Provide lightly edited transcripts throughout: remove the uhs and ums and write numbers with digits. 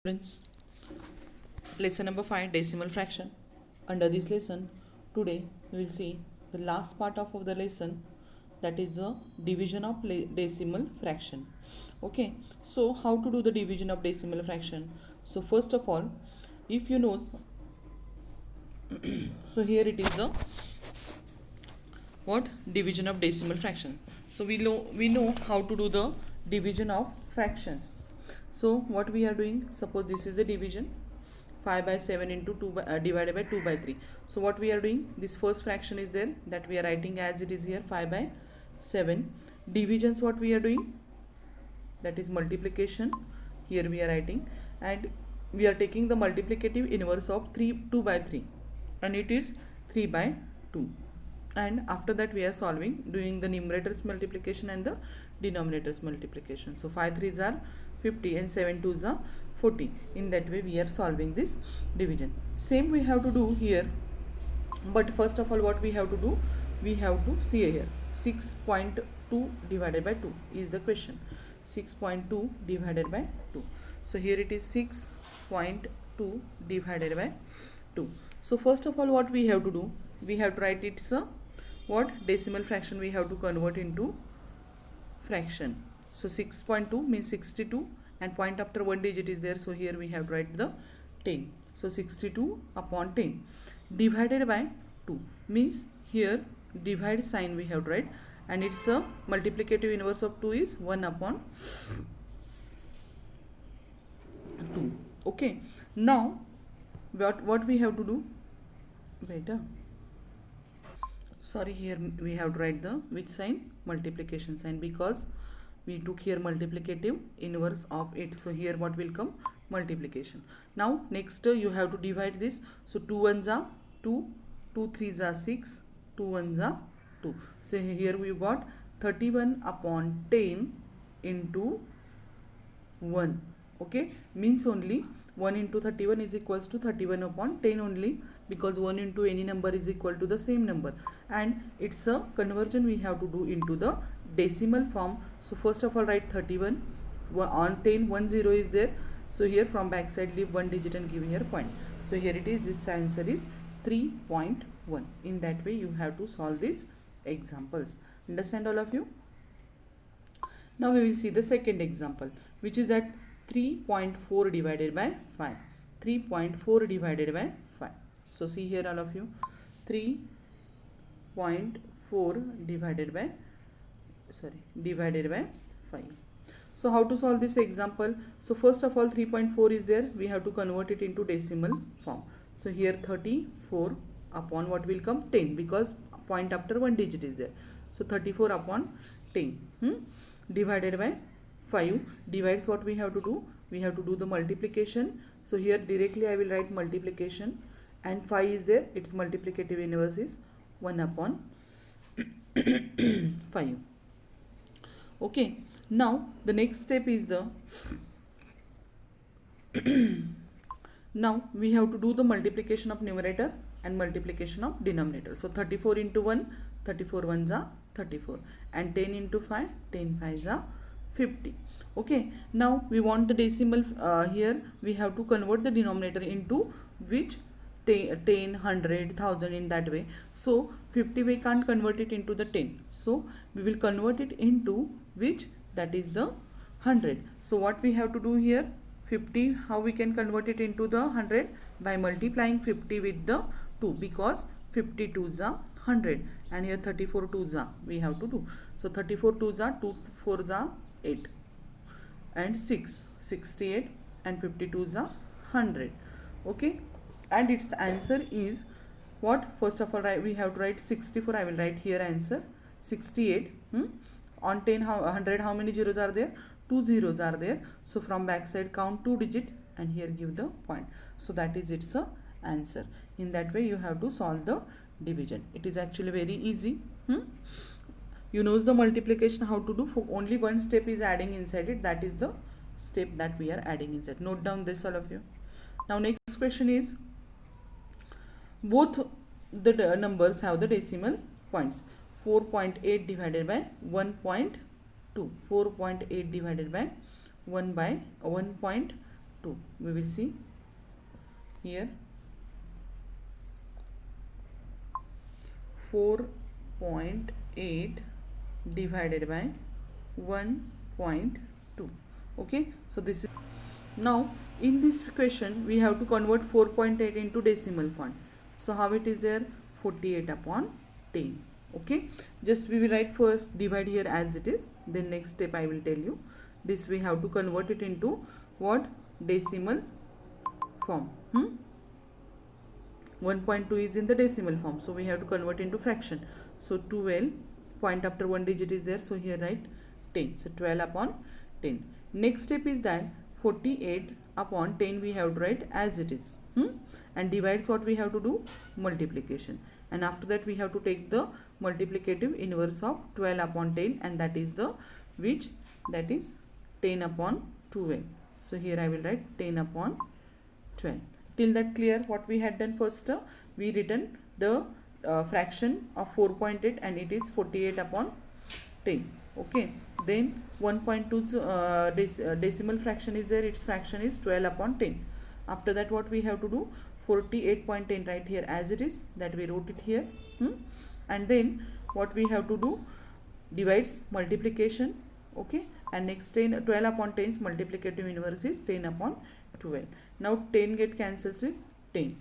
Friends, lesson number 5, decimal fraction. Under this lesson, today we will see the last part of the lesson, that is the division of decimal fraction. Okay, so how to do the division of decimal fraction? So first of all, if you know, so here it is the what division of decimal fraction. So we know how to do the division of fractions. So what we are doing, suppose this is the division, 5 by 7 into 2 by, divided by 2 by 3. So what we are doing, this first fraction is there, that we are writing as it is here, 5 by 7. Divisions, what we are doing, that is multiplication, here we are writing, and we are taking the multiplicative inverse of 2 by 3, and it is 3 by 2. And after that we are solving, doing the numerators multiplication and the denominators multiplication. So 5 3s are 50 and 7 2s are 40. In that way we are solving this division. Same we have to do here, but first of all what we have to do, we have to see here 6.2 divided by 2 is the question. 6.2 divided by 2. So here it is 6.2 divided by 2. So first of all what we have to do, we have to write it's a what decimal fraction, we have to convert into fraction. So 6.2 means 62 and point after one digit is there, so here we have to write the 10. So 62 upon 10 divided by 2 means here divide sign we have to write, and it's a multiplicative inverse of 2 is 1 upon 2. Okay, now what we have to do, wait, sorry, here we have to write the which sign, multiplication sign, because we took here multiplicative inverse of it. So here what will come, multiplication. Now next you have to divide this. So 2 1s are 2, 2 3s are 6, 2 1s are 2. So here we got 31 upon 10 into 1. Okay, means only 1 into 31 is equals to 31 upon 10 only, because 1 into any number is equal to the same number, and it's a conversion we have to do into the decimal form. So first of all write 31 on 10, 1 0 is there, so here from back side leave one digit and give here point. So here it is, this answer is 3.1. In that way you have to solve these examples. Understand all of you? Now we will see the second example, which is that 3.4 divided by 5. 3.4 divided by 5. So see here all of you, 3.4 divided by 5. So how to solve this example? So first of all 3.4 is there, we have to convert it into decimal form. So here 34 upon what will come, 10, because point after one digit is there. So 34 upon 10 divided by 5. Divides, what we have to do, we have to do the multiplication. So here directly I will write multiplication, and 5 is there, its multiplicative inverse is 1 upon 5. Okay, now the next step is the now we have to do the multiplication of numerator and multiplication of denominator. So 34 into 1, 34 1s are 34, and 10 into 5, 10 5s are 50. Okay, now we want the decimal, here we have to convert the denominator into which, 10 100 1000, in that way. So 50 we can't convert it into the 10, so we will convert it into which, that is the 100. So what we have to do here, 50, how we can convert it into the 100, by multiplying 50 with the 2, because 50 2s are 100, and here 34 2s are we have to do. So 34 2s are 2 4s are 8 and 6 68, and 52s are 100. Okay, and its answer is what, first of all we have to write 64, I will write here answer 68. On 10 100 how many zeros are there, 2 zeros are there, so from back side count 2 digit and here give the point. So that is its answer. In that way you have to solve the division. It is actually very easy. You know the multiplication how to do, for only one step is adding inside it, that is the step that we are adding inside. Note down this all of you. Now next question is, both the numbers have the decimal points. 4.8 divided by 1.2. 4.8 divided by 1.2. 2. We will see here 4.8 divided by 1.2. Okay, so this is now in this question we have to convert 4.8 into decimal form. So how it is there? 48 upon 10. Okay, just we will write first divide here as it is, then next step I will tell you. This we have to convert it into what? Decimal form. 1.2 is in the decimal form, so we have to convert into fraction. So 12, point after one digit is there, so here write 10. So 12 upon 10. Next step is that 48 upon 10 we have to write as it is, and divides what we have to do? Multiplication. And after that we have to take the multiplicative inverse of 12 upon 10, and that is the which? That is 10 upon 12. So here I will write 10 upon 12. Till that clear? What we had done first, we written the fraction of 4.8 and it is 48 upon 10. Okay, then 1.2 decimal fraction is there, its fraction is 12 upon 10. After that what we have to do? 48.10 right here as it is, that we wrote it here. And then what we have to do? Divides multiplication. Okay, and next 12 upon 10's multiplicative inverse is 10 upon 12. Now 10 get cancels with 10.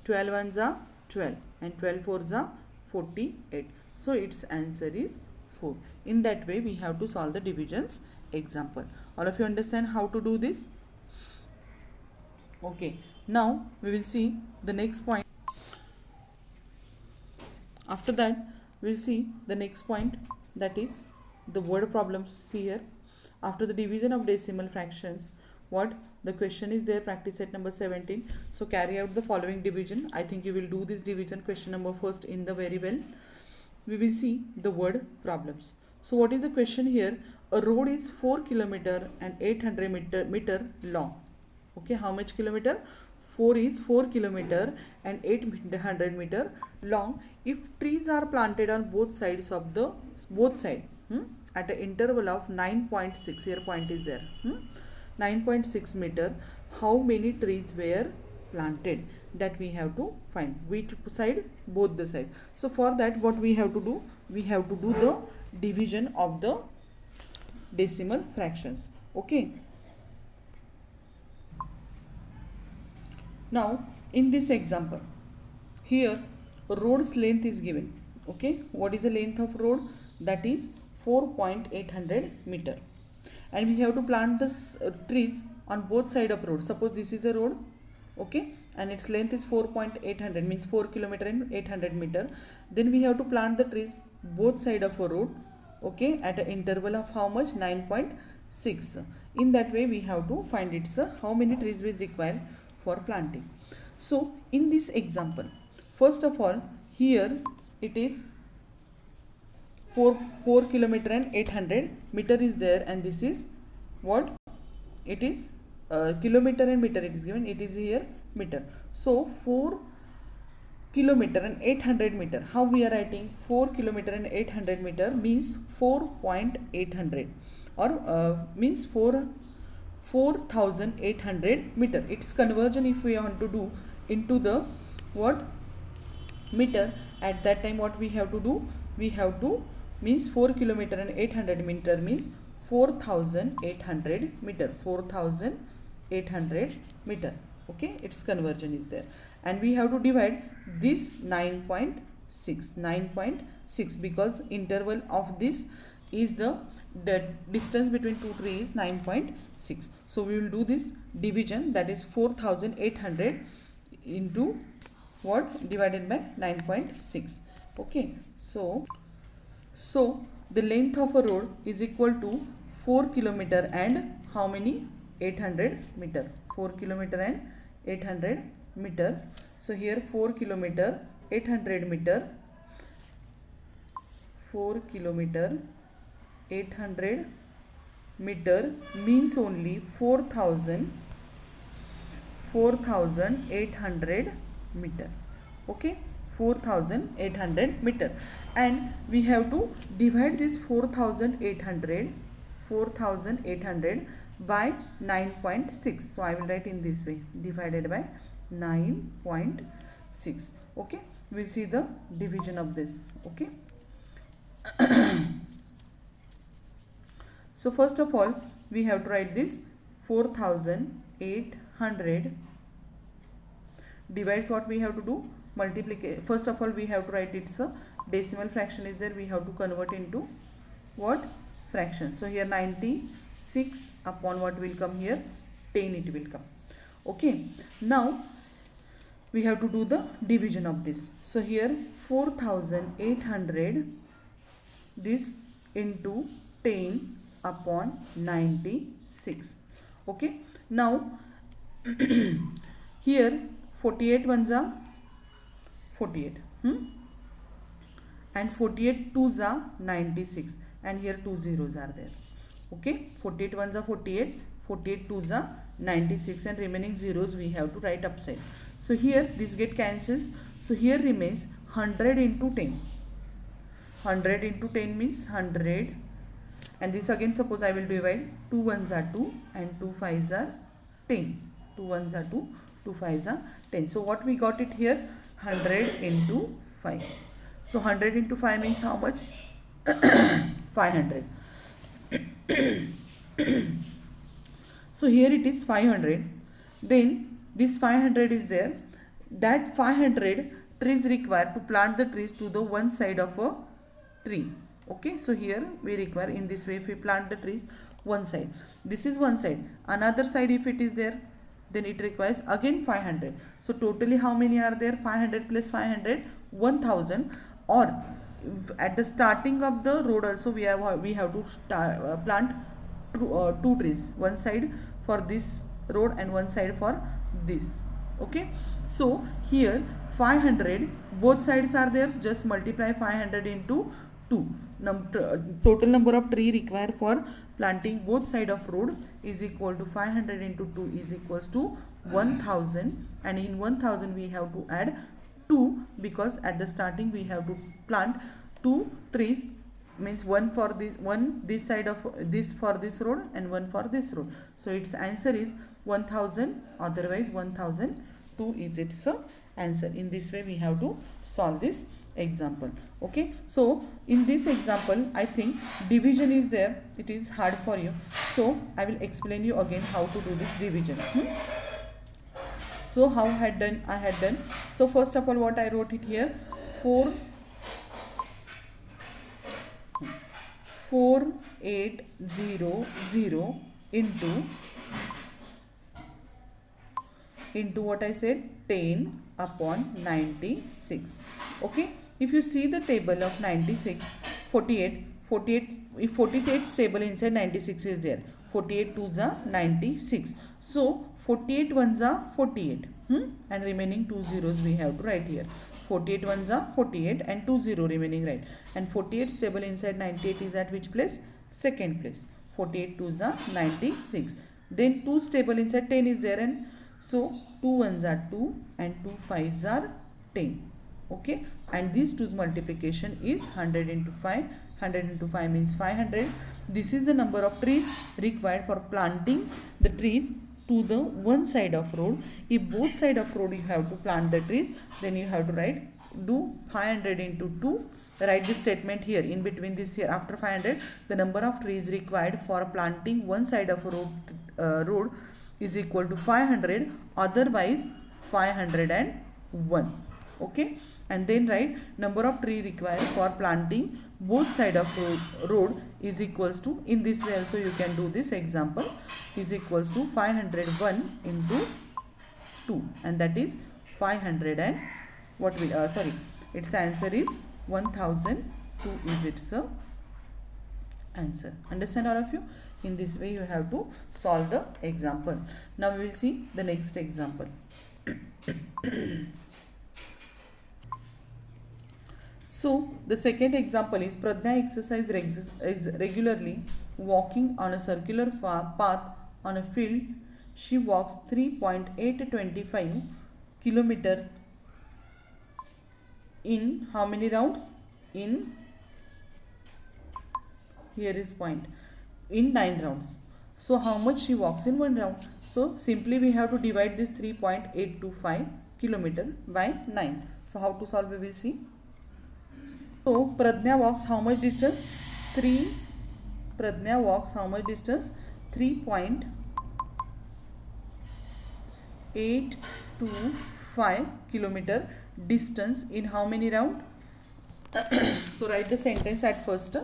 12 ones are 12 and 12 fours are 48. So its answer is 4. In that way we have to solve the divisions example. All of you understand how to do this? Okay, now we will see the next point. After that we will see the next point, that is the word problems. See here, after the division of decimal fractions, what the question is there, practice set number 17. So carry out the following division. I think you will do this division question number first in the very well. We will see the word problems. So what is the question here? A road is 4 km and 800 meter long. Okay, how much kilometer? 4 is 4 km and 800 meter long. If trees are planted on both sides of the at an interval of 9.6, here point is there, 9.6 meter, how many trees were planted? That we have to find. Which side? Both the side. So for that what we have to do? We have to do the division of the decimal fractions. Okay. Now in this example, here road's length is given. Okay, what is the length of road? That is 4.800 meter, and we have to plant the trees on both side of road. Suppose this is a road, okay, and its length is 4.800, means 4 km and 800 meter. Then we have to plant the trees both side of a road, okay, at an interval of how much? 9.6. In that way we have to find its how many trees we require for planting. So in this example, first of all, here it is 4 km and 800 meter is there, and this is what? It is kilometer and meter it is given, it is here meter. So 4 km and 800 meter, how we are writing? 4 km and 800 meter means 4.800 or means 4,800 meter. Its conversion if we want to do into the what? Meter. At that time what we have to do? We have to means 4 km and 800 meter means 4,800 meter. 4,800 meter. Okay, its conversion is there, and we have to divide this 9.6 because interval of this is the distance between two trees is 9.6. So we will do this division, that is 4,800 into what? Divided by 9.6. Okay, so the length of a road is equal to 4 km and how many? 800 meter. 4 km and 800 meter. So here 4 km 800 meter, 4 km 800 meter means only 4,800 meter. Okay, 4,800 meter, and we have to divide this 4,800 by 9.6. So I will write in this way, divided by 9.6. Okay, we'll see the division of this. Okay. So first of all, we have to write this 4800 divides what we have to do, multiplication. First of all, we have to write it's a decimal fraction is there, we have to convert into what? Fraction. So here 96 upon what will come here? 10 it will come. Okay. Now we have to do the division of this. So here 4800 this into 10 upon 96. Okay. Now here 48 ones are 48 and 48 twos are 96 and here 2 zeros are there. Okay, 48 ones are 48, 48 twos are 96 and remaining zeros we have to write upside. So here this get cancels. So here remains 100 into 10. 100 into 10 means 100, and this again suppose I will divide, 2 ones are 2 and 2 fives are 10. 2 ones are 2, 2 fives are 10. So what we got it here? 100 into 5. So 100 into 5 means how much? 500. So here it is 500. Then this 500 is there. That 500 trees required to plant the trees to the one side of a tree. Okay, so here we require in this way, if we plant the trees one side, this is one side, another side if it is there, then it requires again 500. So totally how many are there? 500 plus 500, 1000. Or at the starting of the road also we have to plant two trees, one side for this road and one side for this. Okay, so here 500, both sides are there, just multiply 500 into 2. Total number of tree required for planting both side of roads is equal to 500 into 2 is equals to 1000, and in 1000 we have to add 2 because at the starting we have to plant 2 trees, means one for this side of this for this road and one for this road. So its answer is 1000, otherwise 1002 is its answer. In this way we have to solve this example. Okay, so in this example I think division is there, it is hard for you, so I will explain you again how to do this division. So how I had done, so first of all what I wrote it here, 4800 into what I said, 10 upon 96. Okay, if you see the table of 96, 48, if 48 table inside 96 is there, 48 twos are 96. So 48 ones are 48 and remaining 2 zeros we have to write here. 48 ones are 48 and 2 0 remaining, right? And 48 stable inside 98 is at which place? Second place. 48 twos are 96. Then 2 stable inside 10 is there, and so 2 ones are 2 and 2 fives are 10. Okay, and these 2's multiplication is 100 into 5. 100 into 5 means 500. This is the number of trees required for planting the trees to the one side of road. If both side of road you have to plant the trees, then you have to do 500 into 2. Write this statement here in between this here. After 500, the number of trees required for planting one side of a road is equal to 500, otherwise 501. Okay, and then write number of tree required for planting both side of road is equals to, in this way also you can do this example, is equals to 501 into 2, and that is 500 and what we sorry, its answer is 1002 is its answer. Understand all of you? In this way you have to solve the example. Now we will see the next example. So the second example is Pradnya exercises regularly walking on a circular path on a field. She walks 3.825 kilometer in how many rounds? In, here is point, in 9 rounds. So how much she walks in one round? So simply we have to divide this 3.825 kilometer by 9. So how to solve, we will see. So Pradnya walks how much distance? Pradnya walks how much distance? 3.825 kilometer distance in how many round? So write the sentence at first.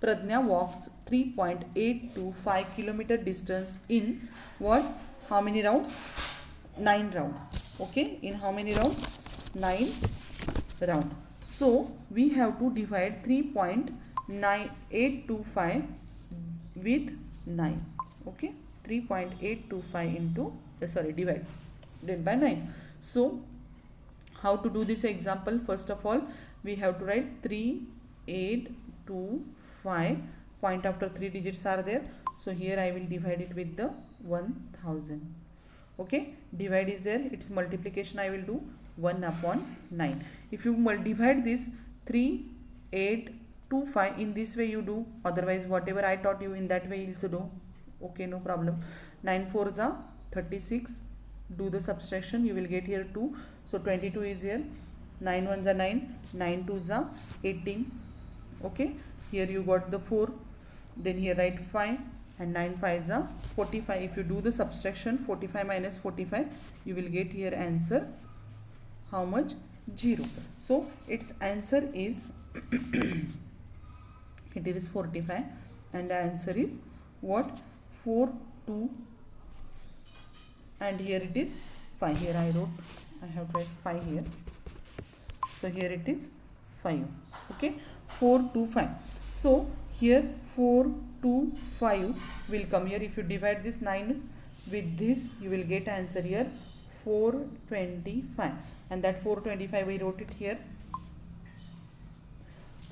Pradnya walks 3.825 kilometer distance in what? How many rounds? 9 rounds. Okay, in how many rounds? 9 round. So we have to divide 3.9825 with 9. Okay, 3.825 into divide by 9. So how to do this example? First of all, we have to write 3.825. Point after 3 digits are there. So here I will divide it with the 1000. Okay, divide is there. Its multiplication I will do 1 upon 9. If you divide this 3.825 in this way you do. Otherwise whatever I taught you in that way you also do. Okay, no problem. 9 4s are 36. Do the subtraction. You will get here 2. So 22 is here. 9 1s are 9. 9 2s are 18. Okay, here you got the 4. Then here write 5. And 9 5s are 45. If you do the subtraction, 45 minus 45, you will get here answer how much? 0. So its answer is it is 45 and the answer is what? 4 2 and here it is 5. Here I have to write 5 here. So here it is 5. Okay, 4 2 5. So here 4 2 5 will come here. If you divide this 9 with this, you will get answer here 425, and that 425 we wrote it here.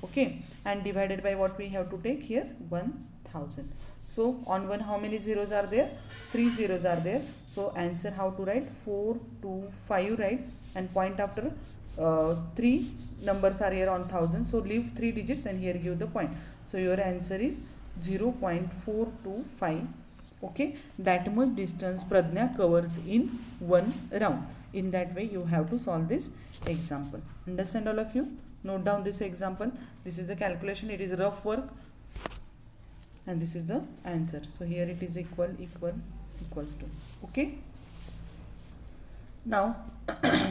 Okay, and divided by what we have to take here? 1000. So on 1 how many zeros are there? 3 zeros are there. So answer how to write? 425 right, and point after 3 numbers are here on 1000. So leave 3 digits and here give the point. So your answer is 0.425. Okay, that much distance Pradnya covers in one round. In that way you have to solve this example. Understand all of you? Note down this example. This is a calculation. It is rough work and this is the answer. So here it is equals to. Okay, now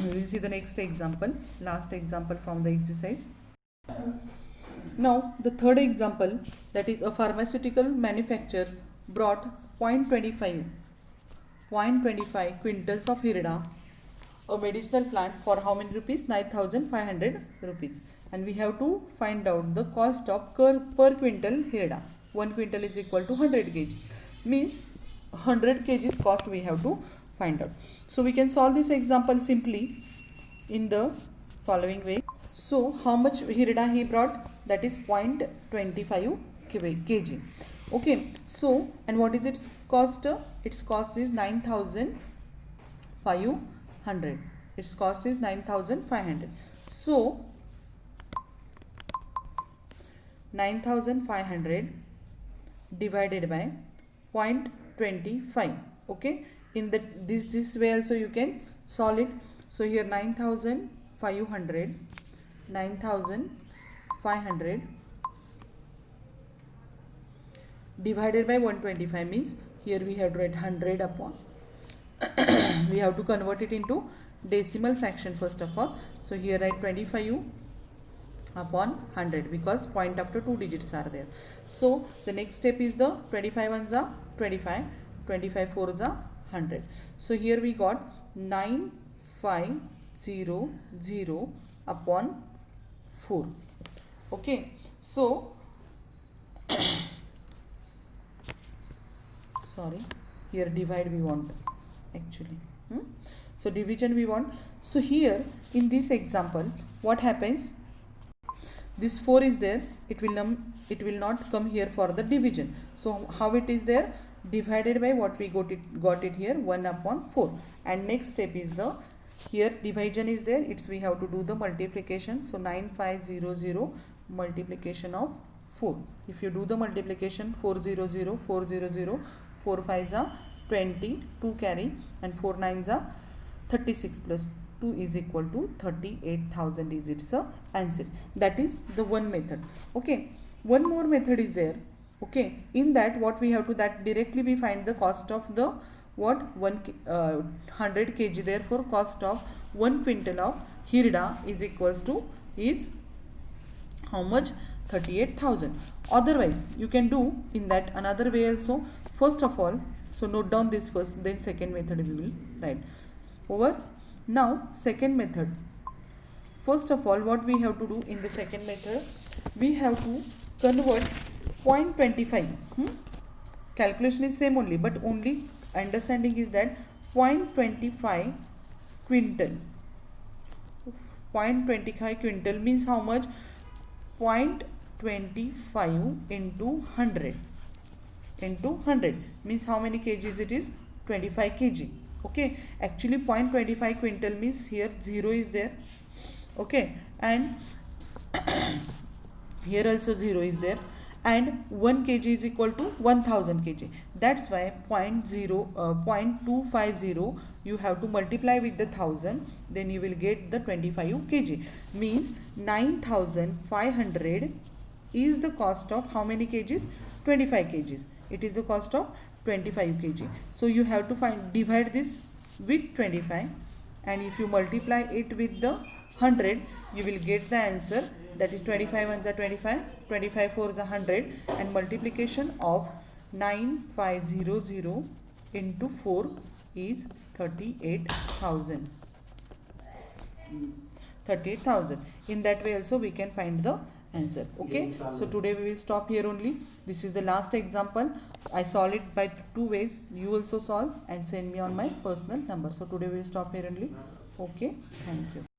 we will see the next example, last example from the exercise. Now the third example, that is a pharmaceutical manufacturer brought 0.25 quintals of hirida, a medicinal plant, for how many rupees? 9,500 rupees, and we have to find out the cost of per quintal hirida. 1 quintal is equal to 100 kg, means 100 kgs cost we have to find out. So we can solve this example simply in the following way. So how much hirida he brought? That is 0.25 kg. Okay, so and what is its cost? Its cost is 9,500. Its cost is 9,500. So 9,500 divided by 0.25. Okay, in the this way also you can solve it. So here 9,500 divided by 125 means here we have to write 100 upon we have to convert it into decimal fraction first of all. So here write 25 upon 100 because point after 2 digits are there. So the next step is the 25 ones are 25, 25 fours are 100. So here we got 9500 upon 4. Okay, so sorry, here divide we want actually. So division we want. So here in this example what happens? This 4 is there, it will not come here for the division. So how it is there? Divided by what we got it here, 1 upon 4. And next step is the, here division is there, it's we have to do the multiplication. So 9500 multiplication of 4. If you do the multiplication, 400, 400, 4 5s are 20, 2 carry, and 4 9s are 36 plus 2 is equal to 38,000 is its answer. That is the one method. Okay, one more method is there. Okay, in that what we have to, that directly we find the cost of the what 100 kg. Therefore cost of 1 quintal of hirda is equals to is how much? 38,000. Otherwise you can do in that another way also. First of all, so note down this first, then second method we will write over. Now second method, first of all what we have to do in the second method, we have to convert 0.25. Calculation is same only, but only understanding is that 0.25 quintal. 0.25 quintal means how much? 0.25 into 100 into 100 means how many kgs it is? 25 kg. Okay, actually 0.25 quintal means here 0 is there. Okay, and here also 0 is there, and 1 kg is equal to 1000 kg. That's why 0.250 you have to multiply with the 1000, then you will get the 25 kg. Means 9500 is the cost of how many kgs? 25 kgs. It is the cost of 25 kg. So you have to divide this with 25, and if you multiply it with the 100, you will get the answer. That is 25 ones are 25, 25 fours are 100, and multiplication of 9500 into 4 is 38,000. 38,000. In that way also we can find the answer. Okay, so today we will stop here only. This is the last example. I solve it by 2 ways. You also solve and send me on my personal number. So today we will stop here only. Okay, thank you.